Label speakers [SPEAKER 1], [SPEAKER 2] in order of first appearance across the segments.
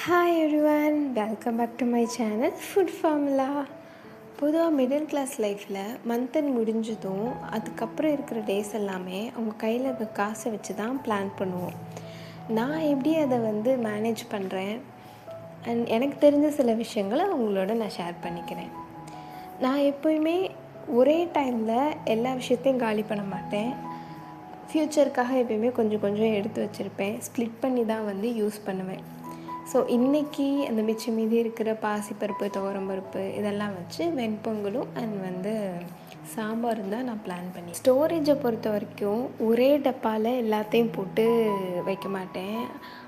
[SPEAKER 1] Hi everyone, welcome back to my channel food formula. பொதுவாக middle class லைஃப்பில் month end முடிஞ்சதும் அதுக்கப்புறம் இருக்கிற டேஸ் எல்லாமே அவங்க கையில் இருக்க காசை வச்சு தான் பிளான் பண்ணுவோம். நான் எப்படி அதை மேனேஜ் பண்ணுறேன் அண்ட் எனக்கு தெரிஞ்ச சில விஷயங்களை அவங்களோட நான் ஷேர் பண்ணிக்கிறேன். நான் எப்போயுமே ஒரே டைமில் எல்லா விஷயத்தையும் காலி பண்ண மாட்டேன். ஃப்யூச்சருக்காக எப்போயுமே கொஞ்சம் கொஞ்சம் எடுத்து வச்சுருப்பேன். ஸ்ப்ளிட் பண்ணி தான் யூஸ் பண்ணுவேன். ஸோ இன்றைக்கி அந்த மிச்சம் மீதி இருக்கிற பாசிப்பருப்பு, துவரம்பருப்பு இதெல்லாம் வச்சு வெண்பொங்கலும் அண்ட் சாம்பாரும் தான் நான் பிளான் பண்ணி. ஸ்டோரேஜை பொறுத்த வரைக்கும் ஒரே டப்பாவில் எல்லாத்தையும் போட்டு வைக்க மாட்டேன்.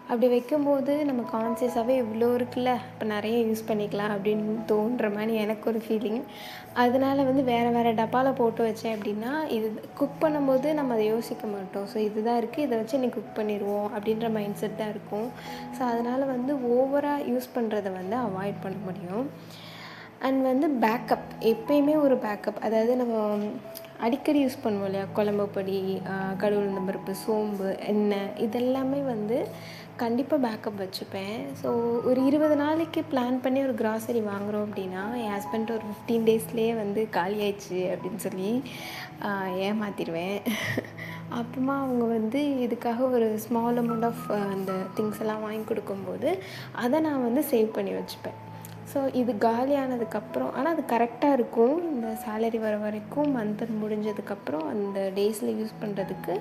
[SPEAKER 1] அப்படி வைக்கும்போது நம்ம கான்சியஸாகவே இவ்வளோ இருக்குல்ல, இப்போ நிறைய யூஸ் பண்ணிக்கலாம் அப்படின்னு தோன்ற மாதிரி எனக்கு ஒரு ஃபீலிங். அதனால் வேறு வேறு டப்பாவில் போட்டு வச்சேன் அப்படின்னா இது குக் பண்ணும்போது நம்ம அதை யோசிக்க மாட்டோம். ஸோ இதுதான் இருக்குது, இதை வச்சு இன்னைக்கு குக் பண்ணிடுவோம் அப்படின்ற மைண்ட் செட் தான் இருக்கும். ஸோ அதனால் ஓவராக யூஸ் பண்ணுறதை அவாய்ட் பண்ண முடியும். அண்ட் பேக்கப் எப்பயுமே ஒரு பேக்கப், அதாவது நம்ம அடிக்கடி யூஸ் பண்ணுவோம் இல்லையா, குழம்பு பொடி, கடுகு உளுந்தம் பருப்பு, சோம்பு, எண்ணெய் இதெல்லாமே கண்டிப்பாக பேக்கப் வச்சுப்பேன். ஸோ ஒரு 20 நாளைக்கு பிளான் பண்ணி ஒரு கிராசரி வாங்குகிறோம் அப்படின்னா என் ஹஸ்பண்ட் ஒரு 15 டேஸ்லேயே காலி ஆயிடுச்சு அப்படின்னு சொல்லி ஏமாற்றிடுவேன். அப்புறமா அவங்க இதுக்காக ஒரு ஸ்மால் அமௌண்ட் ஆஃப் அந்த திங்ஸ் எல்லாம் வாங்கி கொடுக்கும்போது அதை நான் சேவ் பண்ணி வச்சுப்பேன். ஸோ இது காலியானதுக்கப்புறம், ஆனால் அது கரெக்டாக இருக்கும். இந்த சேலரி வர வரைக்கும் மந்த் முடிஞ்சதுக்கப்புறம் அந்த டேஸில் யூஸ் பண்ணுறதுக்கு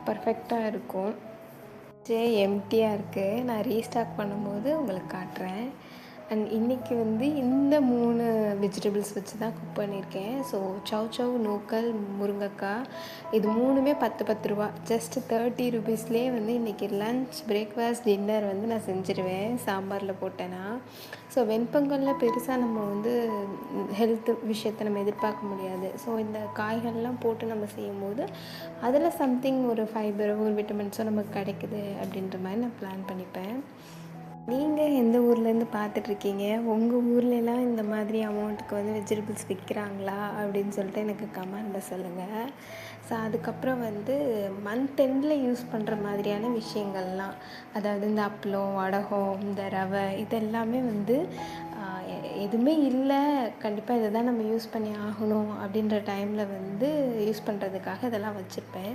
[SPEAKER 1] பர்ஃபெக்டாக இருக்கும். எம்டியாக இருக்குது. நான் ரீஸ்டாக் பண்ணும்போது உங்களுக்கு காட்டுறேன். அண்ட் இன்றைக்கி இந்த 3 வெஜிடபிள்ஸ் வச்சு தான் குக் பண்ணியிருக்கேன். ஸோ சவ் நூக்கல், முருங்கைக்காய், இது 3மே 10 ரூபா. ஜஸ்ட் 30 ருபீஸ்லேயே இன்றைக்கி லன்ச், பிரேக்ஃபாஸ்ட், டின்னர் நான் செஞ்சுருவேன் சாம்பாரில் போட்டேன்னா. ஸோ வெண்பொங்கலில் பெருசாக நம்ம ஹெல்த் விஷயத்தை நம்ம எதிர்பார்க்க முடியாது. ஸோ இந்த காய்கள்லாம் போட்டு நம்ம செய்யும்போது அதில் சம்திங் ஒரு ஃபைபரோ ஒரு விட்டமின்ஸோ நமக்கு கிடைக்குது அப்படின்ற மாதிரி நான் பிளான் பண்ணிப்பேன். நீங்கள் எந்த ஊர்லேருந்து பார்த்துட்ருக்கீங்க? உங்கள் ஊர்லெலாம் இந்த மாதிரி அமௌண்ட்டுக்கு வெஜிடபிள்ஸ் விற்கிறாங்களா அப்படின்னு சொல்லிட்டு எனக்கு கமெண்டில் சொல்லுங்கள். ஸோ அதுக்கப்புறம் மந்த் எண்டில் யூஸ் பண்ணுற மாதிரியான விஷயங்கள்லாம், அதாவது இந்த அப்பளம், வடகம், இந்த ரவை இதெல்லாமே எதுவுமே இல்லை, கண்டிப்பாக இதை தான் நம்ம யூஸ் பண்ணி ஆகணும் அப்படின்ற டைமில் யூஸ் பண்ணுறதுக்காக இதெல்லாம் வச்சுருப்பேன்.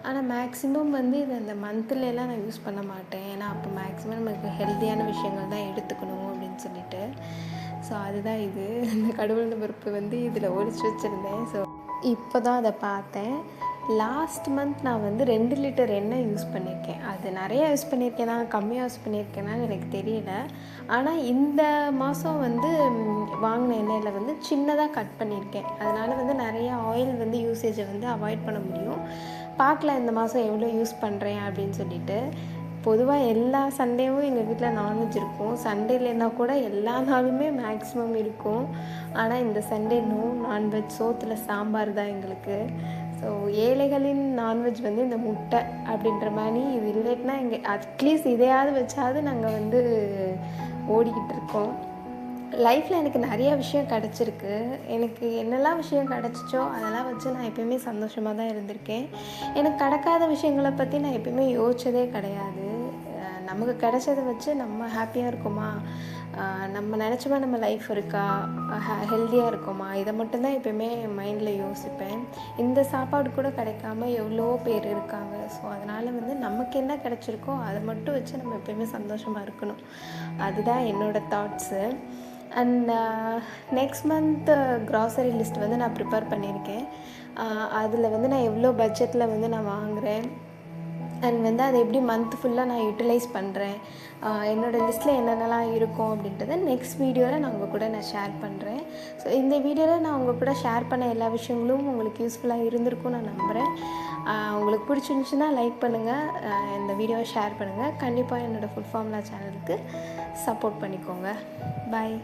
[SPEAKER 1] ஆனால் மேக்ஸிமம் இது அந்த மந்த்லலாம் நான் யூஸ் பண்ண மாட்டேன். ஏன்னா அப்போ மேக்ஸிமம் நமக்கு ஹெல்த்தியான விஷயங்கள் தான் எடுத்துக்கணும் அப்படின்னு சொல்லிட்டு. ஸோ அதுதான் இது. இந்த கடவுள் பருப்பு இதில் ஒழிச்சு வச்சுருந்தேன். ஸோ இப்போ தான் அதை பார்த்தேன். லாஸ்ட் மந்த் நான் 2 லிட்டர் எண்ணெய் யூஸ் பண்ணியிருக்கேன். அது நிறையா யூஸ் பண்ணியிருக்கேனா கம்மியாக யூஸ் பண்ணியிருக்கேனான்னு எனக்கு தெரியல. ஆனால் இந்த மாதம் வாங்கின எண்ணெயில் சின்னதாக கட் பண்ணியிருக்கேன். அதனால் நிறையா ஆயில் யூசேஜை அவாய்ட் பண்ண முடியும். பார்க்கலாம் இந்த மாதம் எவ்வளோ யூஸ் பண்ணுறேன் அப்படின்னு சொல்லிட்டு. பொதுவாக எல்லா சண்டேவும் எங்கள் வீட்டில் நான்வெஜ் இருக்கும். சண்டே இல்லைன்னா கூட எல்லா நாளுமே மேக்ஸிமம் இருக்கும். ஆனால் இந்த சண்டே நோ நான்வெஜ், சோத்தில் சாம்பார் தான் எங்களுக்கு. ஸோ ஏழைகளின் நான்வெஜ் இந்த முட்டை அப்படின்ற மாதிரி, இது இல்லைன்னா அட்லீஸ்ட் இதையாவது வச்சாவது நாங்கள் ஓடிக்கிட்டு இருக்கோம். லைஃப்பில் எனக்கு நிறையா விஷயம் கிடச்சிருக்கு. எனக்கு என்னெல்லாம் விஷயம் கிடச்சிச்சோ அதெல்லாம் வச்சு நான் எப்போயுமே சந்தோஷமாக தான் இருந்திருக்கேன். எனக்கு கிடைக்காத விஷயங்களை பற்றி நான் எப்போயுமே யோசிச்சதே கிடையாது. நமக்கு கிடைச்சதை வச்சு நம்ம ஹாப்பியாக இருக்கோமா, நம்ம நினச்சோமா நம்ம லைஃப் இருக்கா, ஹெல்த்தியாக இருக்கோமா, இதை மட்டும்தான் எப்போயுமே மைண்டில் யோசிப்பேன். இந்த சாப்பாடு கூட கிடைக்காம எவ்வளோ பேர் இருக்காங்க. ஸோ அதனால் நமக்கு என்ன கிடச்சிருக்கோ அதை மட்டும் வச்சு நம்ம எப்போயுமே சந்தோஷமாக இருக்கணும். அதுதான் என்னோடய thoughts. And next month grocery list நான் ப்ரிப்பேர் பண்ணியிருக்கேன். அதில் நான் எவ்வளோ பட்ஜெட்டில் நான் வாங்குகிறேன் அண்ட் அதை எப்படி மந்த் ஃபுல்லாக நான் யூட்டிலைஸ் பண்ணுறேன், என்னோடய லிஸ்ட்டில் என்னென்னலாம் இருக்கும் அப்படின்றத நெக்ஸ்ட் வீடியோவில் நான் உங்கள் கூட ஷேர் பண்ணுறேன். ஸோ இந்த வீடியோவில் நான் உங்கள் கூட ஷேர் பண்ண எல்லா விஷயங்களும் உங்களுக்கு யூஸ்ஃபுல்லாக இருந்திருக்கும் நான் நம்புகிறேன். உங்களுக்கு பிடிச்சிருந்துச்சுன்னா லைக் பண்ணுங்கள், இந்த வீடியோவை ஷேர் பண்ணுங்கள். கண்டிப்பாக என்னோடய ஃபுட் ஃபார்முலா சேனலுக்கு சப்போர்ட் பண்ணிக்கோங்க. பாய்.